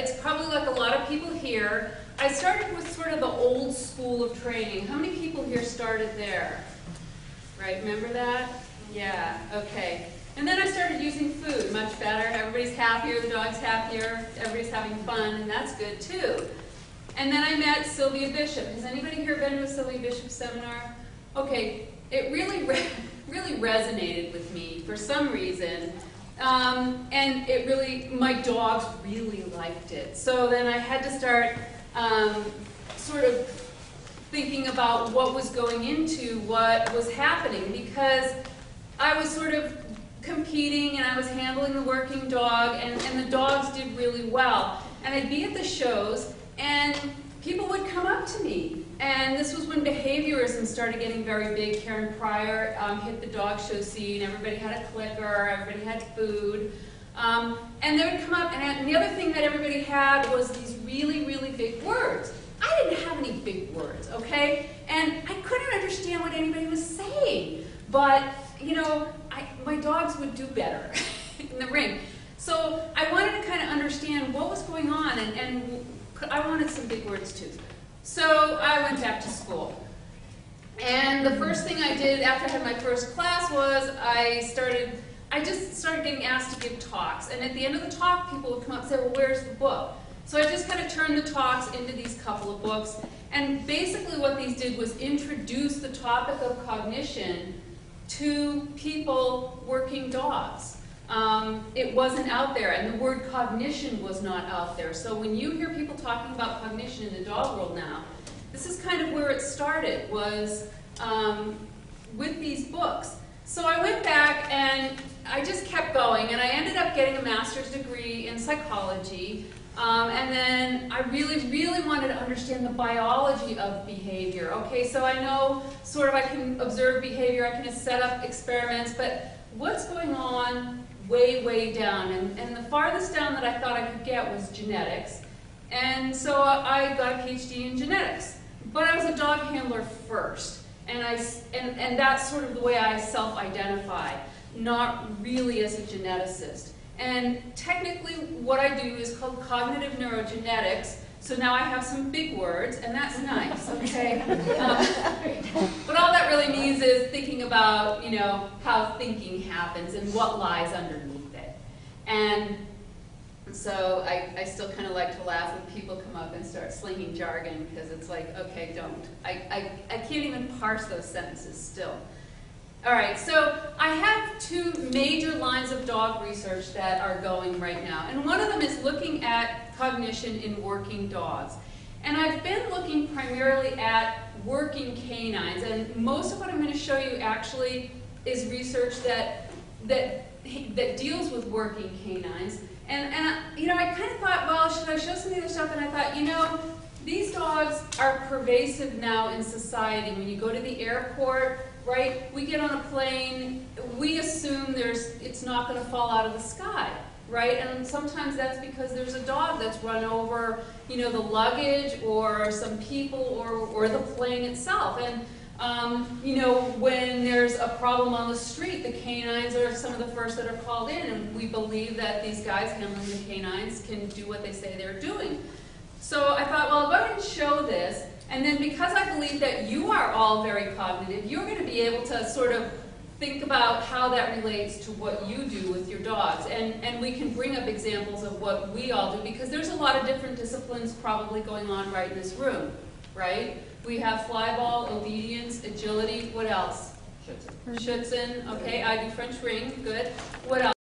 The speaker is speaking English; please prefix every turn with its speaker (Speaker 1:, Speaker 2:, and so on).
Speaker 1: it's probably like a lot of people here. I started with sort of the old school of training. How many people here started there? Right, remember that? Yeah, okay. And then I started using food, much better. Everybody's happier, the dog's happier, everybody's having fun, and that's good too. And then I met Sylvia Bishop. Has anybody here been to a Sylvia Bishop seminar? Okay, it really resonated with me for some reason. And it really, my dogs really liked it. So then I had to start sort of thinking about what was going into what was happening, because I was sort of competing and I was handling the working dog, and the dogs did really well. And I'd be at the shows and people would come up to me. And this was when behaviorism started getting very big. Karen Pryor hit the dog show scene. Everybody had a clicker, everybody had food. And they would come up, and the other thing that everybody had was these really, really big words. I didn't have any big words, okay? And I couldn't understand what anybody was saying. But, you know, my dogs would do better in the ring. So I wanted to kind of understand what was going on, and I wanted some big words too. So I went back to school. And the first thing I did after I had my first class was I just started getting asked to give talks. And at the end of the talk, people would come up and say, well, where's the book? So I just kind of turned the talks into these couple of books. And basically what these did was introduce the topic of cognition to people working dogs. It wasn't out there, and the word cognition was not out there. So when you hear people talking about cognition in the dog world now, this is kind of where it started, was with these books. So I went back and I just kept going, and I ended up getting a master's degree in psychology. And then I really, really wanted to understand the biology of behavior. Okay, so I know sort of I can observe behavior, I can set up experiments, but what's going on way, way down? And the farthest down that I thought I could get was genetics. And so I got a PhD in genetics. But I was a dog handler first. And that's sort of the way I self-identify, not really as a geneticist. And technically what I do is called cognitive neurogenetics, so now I have some big words, and that's nice, okay? But all that really means is thinking about, you know, how thinking happens and what lies underneath it. And so I still kind of like to laugh when people come up and start slinging jargon, because it's like, okay, don't. I can't even parse those sentences still. All right, so I have two major lines of dog research that are going right now. And one of them is looking at cognition in working dogs. And I've been looking primarily at working canines. And most of what I'm going to show you actually is research that deals with working canines. And you know, I kind of thought, well, should I show some of the other stuff? And I thought, you know, these dogs are pervasive now in society. When you go to the airport, right, we get on a plane, we assume it's not going to fall out of the sky, right? And sometimes that's because there's a dog that's run over, you know, the luggage or some people or the plane itself. And you know, when there's a problem on the street, the canines are some of the first that are called in, and we believe that these guys handling the canines can do what they say they're doing. So I thought, well, I'll go ahead and show this, and then because I believe that you are all very cognitive, you're going to be able to sort of think about how that relates to what you do with your dogs. And we can bring up examples of what we all do, because there's a lot of different disciplines probably going on right in this room, right? We have flyball, obedience, agility, what else? Schutzen, okay, I do French ring, good. What else?